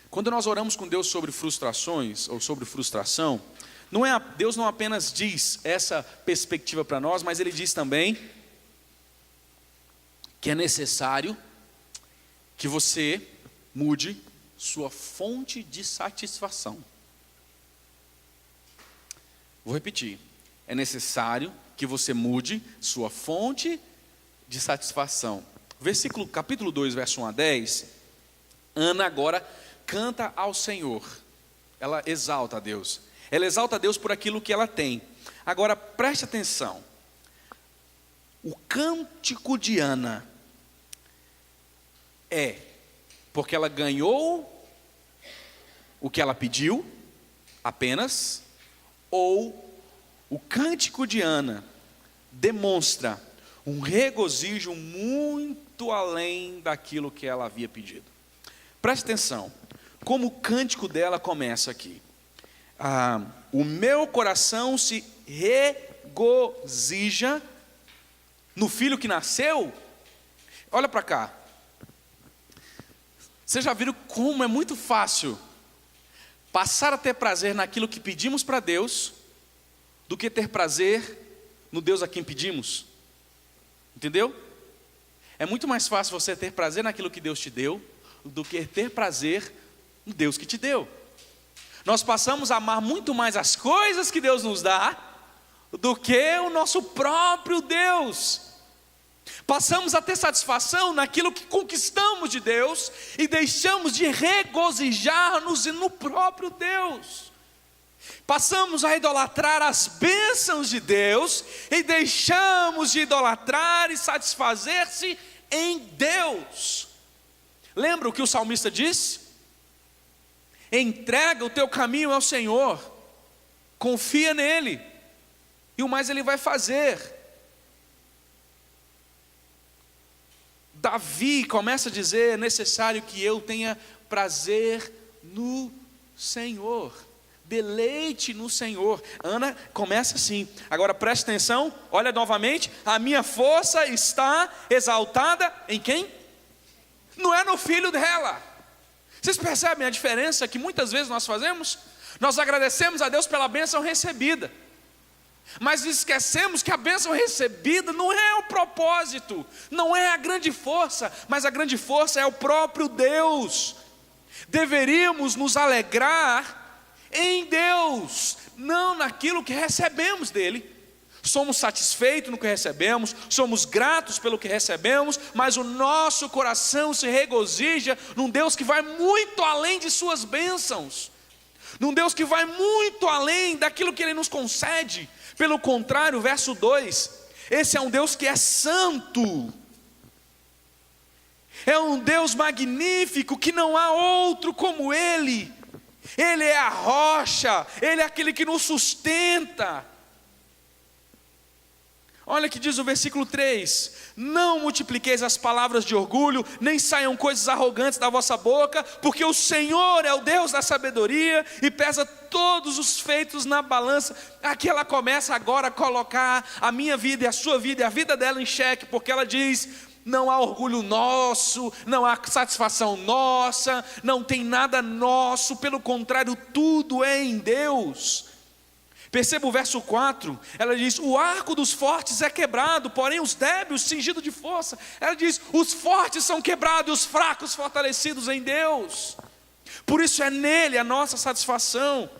Quando nós oramos com Deus sobre frustrações, ou sobre frustração, Deus não apenas diz essa perspectiva para nós, mas Ele diz também que é necessário que você mude sua fonte de satisfação. Vou repetir. É necessário que você mude sua fonte de satisfação. Capítulo 2, verso 1 a 10, Ana agora canta ao Senhor. Ela exalta a Deus. Ela exalta a Deus por aquilo que ela tem. Agora preste atenção. O cântico de Ana é porque ela ganhou o que ela pediu apenas, ou o cântico de Ana demonstra um regozijo muito além daquilo que ela havia pedido. Preste atenção, como o cântico dela começa aqui. O meu coração se regozija no filho que nasceu. Olha para cá. Vocês já viram como é muito fácil passar a ter prazer naquilo que pedimos para Deus, do que ter prazer no Deus a quem pedimos? Entendeu? É muito mais fácil você ter prazer naquilo que Deus te deu, do que ter prazer no Deus que te deu. Nós passamos a amar muito mais as coisas que Deus nos dá, do que o nosso próprio Deus. Passamos a ter satisfação naquilo que conquistamos de Deus, e deixamos de regozijar-nos no próprio Deus. Passamos a idolatrar as bênçãos de Deus, e deixamos de idolatrar e satisfazer-se em Deus. Lembra o que o salmista disse? Entrega o teu caminho ao Senhor, confia nele, e o mais ele vai fazer. Davi começa a dizer: é necessário que eu tenha prazer no Senhor, deleite no Senhor. Ana começa assim. Agora preste atenção, olha novamente: a minha força está exaltada em quem? Não é no filho dela. Vocês percebem a diferença que muitas vezes nós fazemos? Nós agradecemos a Deus pela bênção recebida, mas esquecemos que a bênção recebida não é o propósito, não é a grande força, mas a grande força é o próprio Deus. Deveríamos nos alegrar em Deus, não naquilo que recebemos dele. Somos satisfeitos no que recebemos, somos gratos pelo que recebemos, mas o nosso coração se regozija num Deus que vai muito além de suas bênçãos, num Deus que vai muito além daquilo que Ele nos concede. Pelo contrário, verso 2, esse é um Deus que é santo, é um Deus magnífico, que não há outro como Ele. Ele é a rocha, Ele é aquele que nos sustenta. Olha que diz o versículo 3: não multipliqueis as palavras de orgulho, nem saiam coisas arrogantes da vossa boca, porque o Senhor é o Deus da sabedoria e pesa todos os feitos na balança. Aqui ela começa agora a colocar a minha vida e a sua vida e a vida dela em xeque, porque ela diz: não há orgulho nosso, não há satisfação nossa, não tem nada nosso, pelo contrário, tudo é em Deus. Perceba o verso 4, ela diz: o arco dos fortes é quebrado, porém os débeis cingidos de força. Ela diz: os fortes são quebrados e os fracos fortalecidos em Deus. Por isso é nele a nossa satisfação.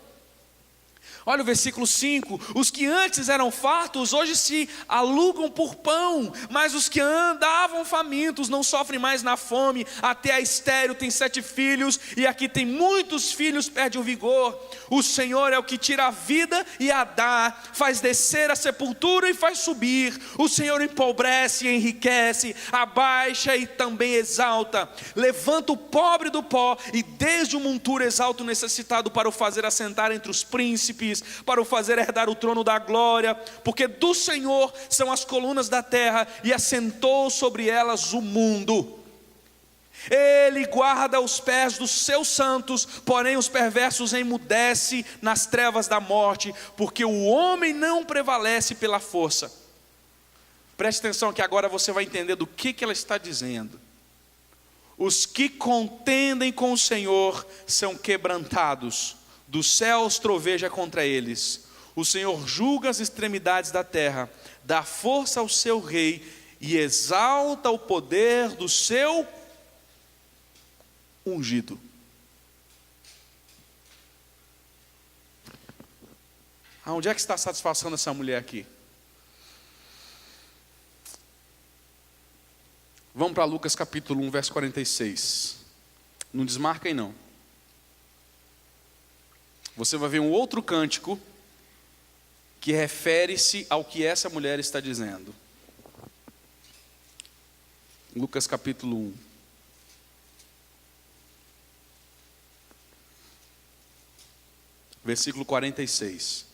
Olha o versículo 5: os que antes eram fartos, hoje se alugam por pão, mas os que andavam famintos não sofrem mais na fome. Até a estéril tem 7 filhos, e aqui tem muitos filhos, perde o vigor. O Senhor é o que tira a vida e a dá, faz descer a sepultura e faz subir. O Senhor empobrece e enriquece, abaixa e também exalta. Levanta o pobre do pó, e desde o monturo exalta o necessitado, para o fazer assentar entre os príncipes, para o fazer herdar o trono da glória. Porque do Senhor são as colunas da terra, e assentou sobre elas o mundo. Ele guarda os pés dos seus santos, porém os perversos emudece nas trevas da morte, porque o homem não prevalece pela força. Preste atenção que agora você vai entender do que ela está dizendo. Os que contendem com o Senhor são quebrantados, dos céus troveja contra eles. O Senhor julga as extremidades da terra, dá força ao seu rei e exalta o poder do seu ungido. Aonde é que está a satisfação dessa mulher aqui? Vamos para Lucas capítulo 1, verso 46. Não desmarquem não. Você vai ver um outro cântico que refere-se ao que essa mulher está dizendo. Lucas capítulo 1. Versículo 46.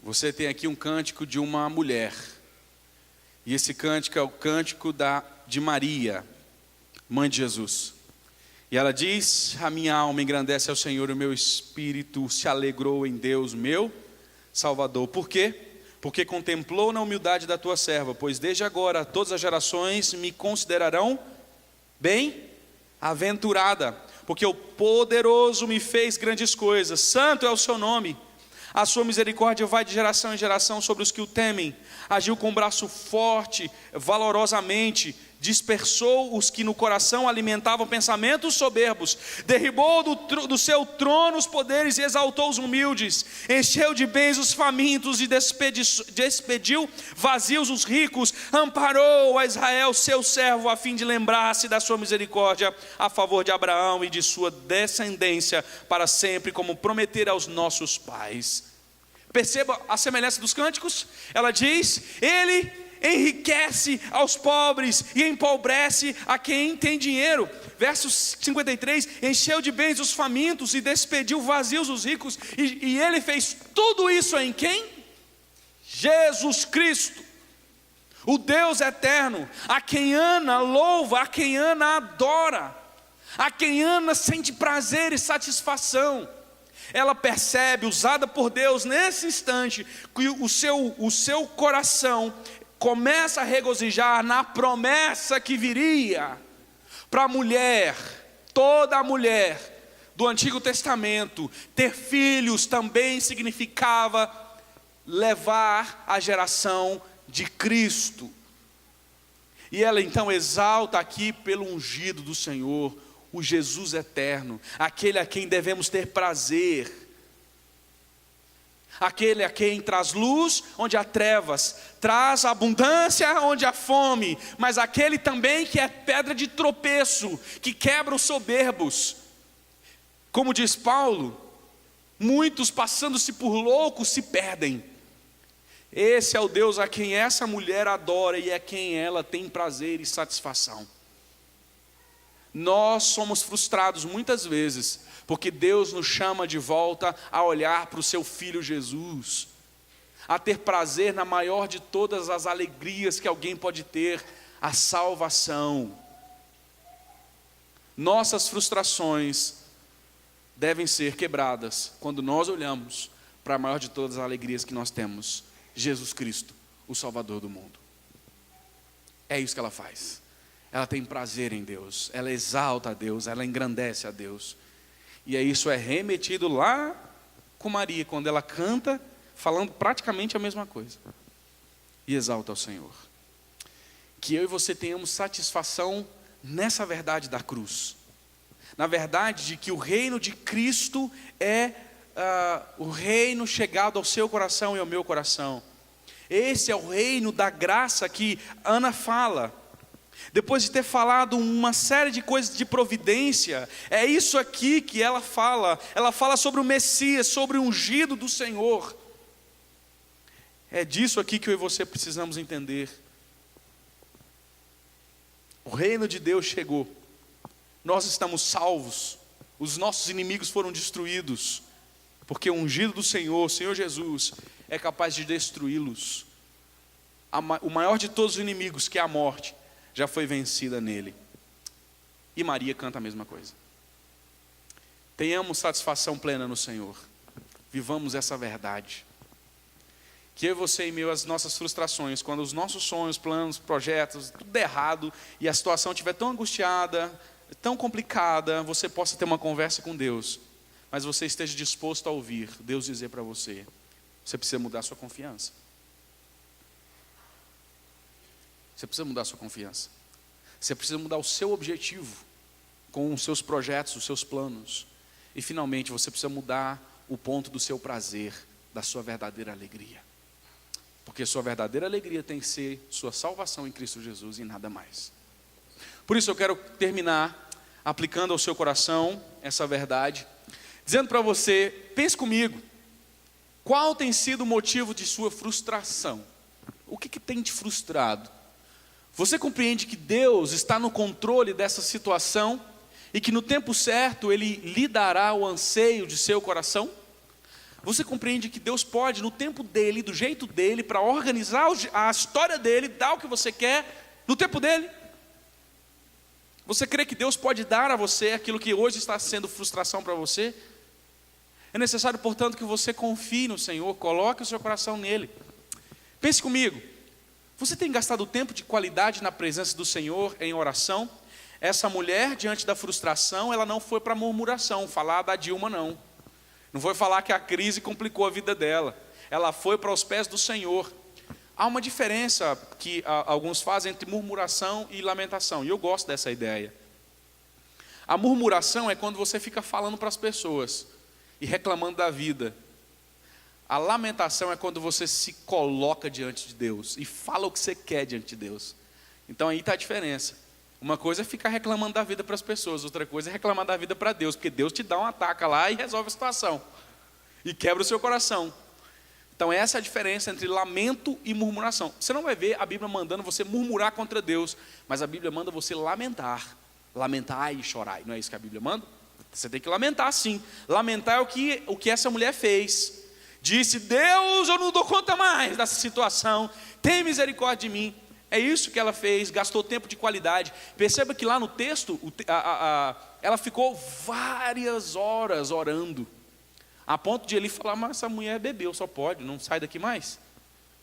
Você tem aqui um cântico de uma mulher. E esse cântico é o cântico de Maria, mãe de Jesus. E ela diz: a minha alma engrandece ao Senhor, e o meu espírito se alegrou em Deus, meu Salvador. Por quê? Porque contemplou na humildade da tua serva, pois desde agora todas as gerações me considerarão bem-aventurada, porque o poderoso me fez grandes coisas, santo é o seu nome. A sua misericórdia vai de geração em geração sobre os que o temem. Agiu com braço forte, valorosamente, dispersou os que no coração alimentavam pensamentos soberbos, derribou do seu trono os poderes e exaltou os humildes, encheu de bens os famintos e despediu vazios os ricos, amparou a Israel seu servo, a fim de lembrar-se da sua misericórdia a favor de Abraão e de sua descendência para sempre, como prometera aos nossos pais. Perceba a semelhança dos cânticos. Ela diz: ele enriquece aos pobres e empobrece a quem tem dinheiro. Verso 53, encheu de bens os famintos e despediu vazios os ricos. E ele fez tudo isso em quem? Jesus Cristo, o Deus eterno, a quem Ana louva, a quem Ana adora, a quem Ana sente prazer e satisfação. ela percebe, usada por Deus nesse instante, que o seu coração começa a regozijar na promessa que viria. Para a mulher, toda a mulher do Antigo Testamento, ter filhos também significava levar a geração de Cristo. E ela então exalta aqui pelo ungido do Senhor, o Jesus eterno, aquele a quem devemos ter prazer, aquele a quem traz luz onde há trevas, traz abundância onde há fome, mas aquele também que é pedra de tropeço, que quebra os soberbos. Como diz Paulo, muitos passando-se por loucos se perdem. Esse é o Deus a quem essa mulher adora e é quem ela tem prazer e satisfação. Nós somos frustrados muitas vezes, porque Deus nos chama de volta a olhar para o seu Filho Jesus, a ter prazer na maior de todas as alegrias que alguém pode ter, a salvação. Nossas frustrações devem ser quebradas quando nós olhamos para a maior de todas as alegrias que nós temos, Jesus Cristo, o Salvador do mundo. É isso que ela faz. Ela tem prazer em Deus, ela exalta a Deus, ela engrandece a Deus. E isso é remetido lá com Maria, quando ela canta, falando praticamente a mesma coisa. E exalta ao Senhor. Que eu e você tenhamos satisfação nessa verdade da cruz. Na verdade de que o reino de Cristo é o reino chegado ao seu coração e ao meu coração. Esse é o reino da graça que Ana fala. Depois de ter falado uma série de coisas de providência, é isso aqui que ela fala sobre o Messias, sobre o ungido do Senhor. É disso aqui que eu e você precisamos entender. O reino de Deus chegou, nós estamos salvos, os nossos inimigos foram destruídos, porque o ungido do Senhor, o Senhor Jesus, é capaz de destruí-los. O maior de todos os inimigos, que é a morte, já foi vencida nele. E Maria canta a mesma coisa. Tenhamos satisfação plena no Senhor. Vivamos essa verdade. Que eu e você, em meio às nossas frustrações, quando os nossos sonhos, planos, projetos, tudo errado, e a situação estiver tão angustiada, tão complicada, você possa ter uma conversa com Deus, mas você esteja disposto a ouvir Deus dizer para você: você precisa mudar a sua confiança. Você precisa mudar a sua confiança. Você precisa mudar o seu objetivo com os seus projetos, os seus planos. E finalmente você precisa mudar o ponto do seu prazer, da sua verdadeira alegria. Porque sua verdadeira alegria tem que ser sua salvação em Cristo Jesus e nada mais. Por isso eu quero terminar aplicando ao seu coração essa verdade, dizendo para você: pense comigo, qual tem sido o motivo de sua frustração? O que tem te frustrado? Você compreende que Deus está no controle dessa situação e que no tempo certo Ele lhe dará o anseio de seu coração? Você compreende que Deus pode, no tempo dEle, do jeito dEle, para organizar a história dEle, dar o que você quer, no tempo dEle? Você crê que Deus pode dar a você aquilo que hoje está sendo frustração para você? É necessário, portanto, que você confie no Senhor, coloque o seu coração nele. Pense comigo, você tem gastado tempo de qualidade na presença do Senhor em oração? Essa mulher, diante da frustração, ela não foi para murmuração, falar da Dilma não. Não foi falar que a crise complicou a vida dela. Ela foi para os pés do Senhor. Há uma diferença que alguns fazem entre murmuração e lamentação, e eu gosto dessa ideia. A murmuração é quando você fica falando para as pessoas e reclamando da vida. A lamentação é quando você se coloca diante de Deus e fala o que você quer diante de Deus. Então aí está a diferença. Uma coisa é ficar reclamando da vida para as pessoas, outra coisa é reclamar da vida para Deus, porque Deus te dá uma taca lá e resolve a situação, e quebra o seu coração. Então essa é a diferença entre lamento e murmuração. Você não vai ver a Bíblia mandando você murmurar contra Deus, mas a Bíblia manda você lamentar. Lamentar e chorar, não é isso que a Bíblia manda? Você tem que lamentar sim. Lamentar é o que essa mulher fez. Disse: Deus, eu não dou conta mais dessa situação, tem misericórdia de mim. É isso que ela fez, gastou tempo de qualidade. Perceba que lá no texto, ela ficou várias horas orando. A ponto de ele falar, mas essa mulher bebeu, só pode, não sai daqui mais.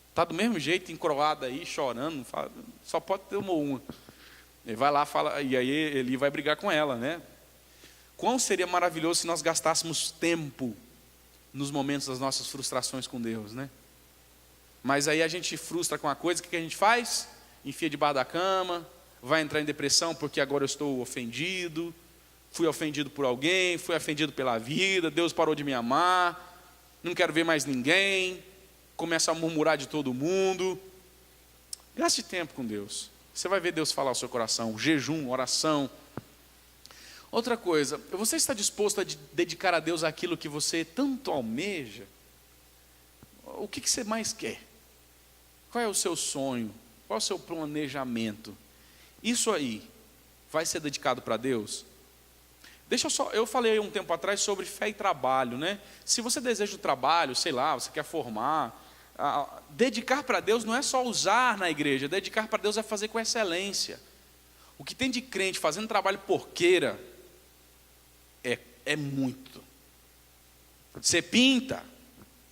Está do mesmo jeito, encroada aí, chorando, fala, só pode ter uma. Ele vai lá, fala, e aí ele vai brigar com ela, né? Quão seria maravilhoso se nós gastássemos tempo nos momentos das nossas frustrações com Deus, né? Mas aí a gente frustra com a coisa, o que a gente faz? Enfia debaixo da cama, vai entrar em depressão porque agora eu estou ofendido, fui ofendido por alguém, fui ofendido pela vida, Deus parou de me amar, não quero ver mais ninguém, começa a murmurar de todo mundo. Gaste tempo com Deus, você vai ver Deus falar ao seu coração, jejum, oração. Outra coisa, você está disposto a dedicar a Deus aquilo que você tanto almeja? O que você mais quer? Qual é o seu sonho? Qual é o seu planejamento? Isso aí vai ser dedicado para Deus? Eu falei um tempo atrás sobre fé e trabalho, né? Se você deseja o trabalho, sei lá, você quer formar, dedicar para Deus não é só usar na igreja, dedicar para Deus é fazer com excelência. O que tem de crente fazendo trabalho porqueira é muito. Você pinta,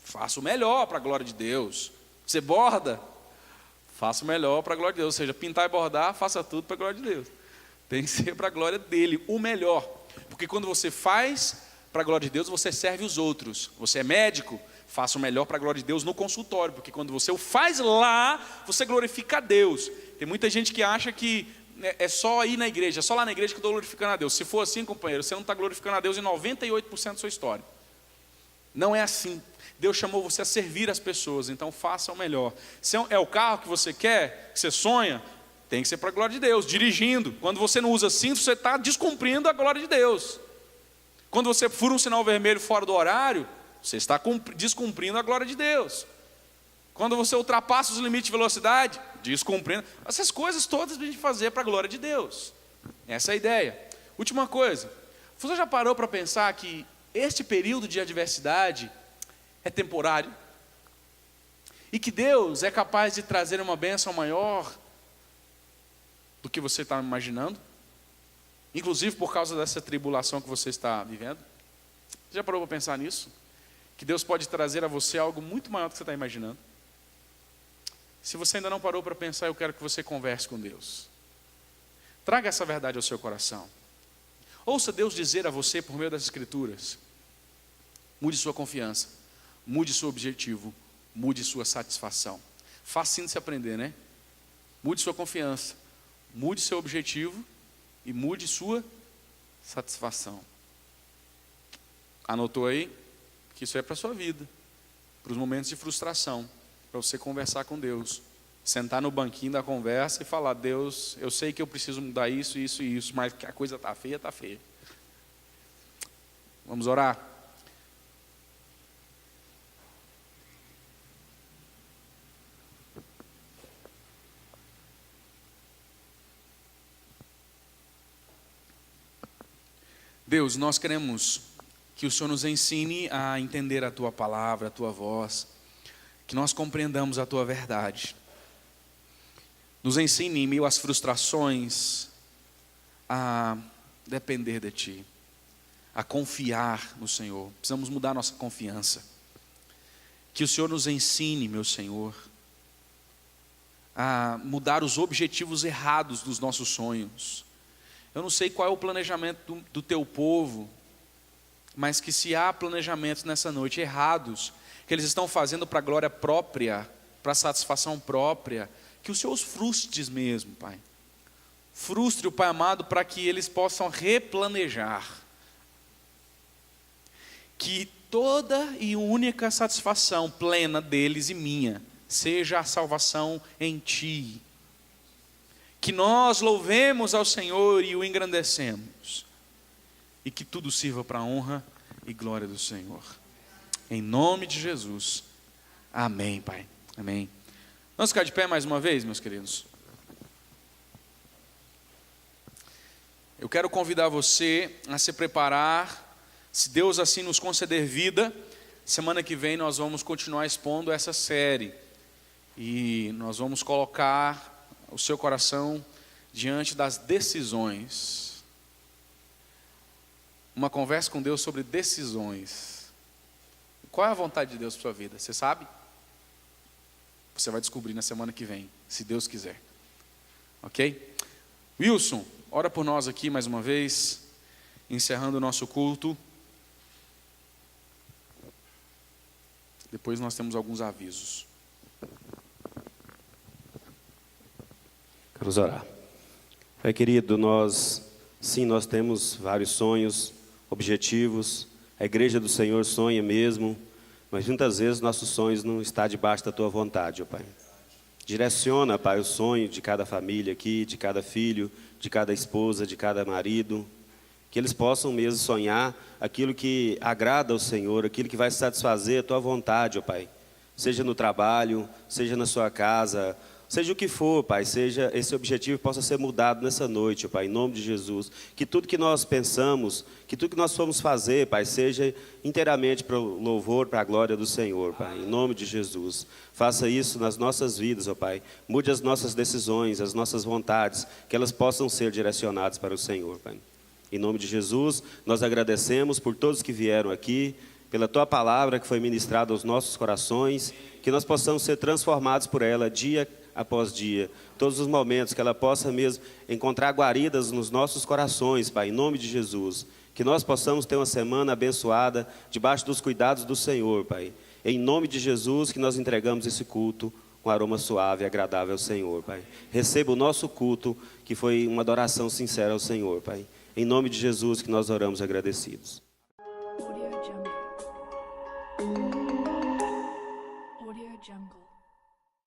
faça o melhor para a glória de Deus. Você borda, faça o melhor para a glória de Deus. Ou seja, pintar e bordar, faça tudo para a glória de Deus. Tem que ser para a glória dele, o melhor. Porque quando você faz para a glória de Deus, você serve os outros. Você é médico, faça o melhor para a glória de Deus no consultório. Porque quando você o faz lá, você glorifica a Deus. Tem muita gente que acha que é só ir na igreja, é só lá na igreja que eu estou glorificando a Deus. Se for assim, companheiro, você não está glorificando a Deus em 98% da sua história. Não é assim. Deus chamou você a servir as pessoas, então faça o melhor. Se é o carro que você quer, que você sonha, tem que ser para a glória de Deus, dirigindo. Quando você não usa cinto, você está descumprindo a glória de Deus. Quando você fura um sinal vermelho fora do horário, você está descumprindo a glória de Deus. Quando você ultrapassa os limites de velocidade, descumprindo. Essas coisas todas a gente fazer para a glória de Deus. Essa é a ideia. Última coisa, você já parou para pensar que este período de adversidade é temporário? E que Deus é capaz de trazer uma bênção maior do que você está imaginando? Inclusive por causa dessa tribulação que você está vivendo? Você já parou para pensar nisso? Que Deus pode trazer a você algo muito maior do que você está imaginando? Se você ainda não parou para pensar, eu quero que você converse com Deus. Traga essa verdade ao seu coração. Ouça Deus dizer a você por meio das Escrituras: mude sua confiança, mude seu objetivo, mude sua satisfação. Facinho de se aprender, né? Mude sua confiança, mude seu objetivo e mude sua satisfação. Anotou aí? Que isso é para a sua vida, para os momentos de frustração, para você conversar com Deus, sentar no banquinho da conversa e falar: Deus, eu sei que eu preciso mudar isso, isso e isso, mas que a coisa está feia, está feia. Vamos orar? Deus, nós queremos que o Senhor nos ensine a entender a Tua palavra, a Tua voz, que nós compreendamos a Tua verdade. Nos ensine, em meio às frustrações, a depender de Ti, a confiar no Senhor. Precisamos mudar nossa confiança. Que o Senhor nos ensine, meu Senhor, a mudar os objetivos errados dos nossos sonhos. Eu não sei qual é o planejamento do Teu povo, mas que se há planejamentos nessa noite errados, que eles estão fazendo para a glória própria, para a satisfação própria, que o Senhor os frustre mesmo, Pai. Frustre o Pai amado para que eles possam replanejar. Que toda e única satisfação plena deles e minha seja a salvação em Ti. Que nós louvemos ao Senhor e o engrandecemos. E que tudo sirva para a honra e glória do Senhor. Em nome de Jesus. Amém, Pai. Amém. Vamos ficar de pé mais uma vez, meus queridos? Eu quero convidar você a se preparar. Se Deus assim nos conceder vida, semana que vem nós vamos continuar expondo essa série. E nós vamos colocar o seu coração diante das decisões. Uma conversa com Deus sobre decisões. Qual é a vontade de Deus para sua vida? Você sabe? Você vai descobrir na semana que vem, se Deus quiser. Ok? Wilson, ora por nós aqui mais uma vez, encerrando o nosso culto. Depois nós temos alguns avisos. Vamos orar. Pai querido, nós temos vários sonhos, objetivos. A igreja do Senhor sonha mesmo, mas muitas vezes nossos sonhos não estão debaixo da Tua vontade, ó Pai. Direciona, Pai, o sonho de cada família aqui, de cada filho, de cada esposa, de cada marido. Que eles possam mesmo sonhar aquilo que agrada ao Senhor, aquilo que vai satisfazer a Tua vontade, ó Pai. Seja no trabalho, seja na sua casa, seja o que for, Pai, seja esse objetivo possa ser mudado nessa noite, ó Pai, em nome de Jesus. Que tudo que nós pensamos, que tudo que nós formos fazer, Pai, seja inteiramente para o louvor, para a glória do Senhor, Pai, em nome de Jesus. Faça isso nas nossas vidas, ó Pai. Mude as nossas decisões, as nossas vontades, que elas possam ser direcionadas para o Senhor, Pai. Em nome de Jesus, nós agradecemos por todos que vieram aqui, pela Tua palavra que foi ministrada aos nossos corações, que nós possamos ser transformados por ela dia após dia, todos os momentos, que ela possa mesmo encontrar guaridas nos nossos corações, Pai, em nome de Jesus. Que nós possamos ter uma semana abençoada, debaixo dos cuidados do Senhor, Pai. Em nome de Jesus que nós entregamos esse culto com aroma suave e agradável ao Senhor, Pai. Receba o nosso culto, que foi uma adoração sincera ao Senhor, Pai. Em nome de Jesus que nós oramos agradecidos.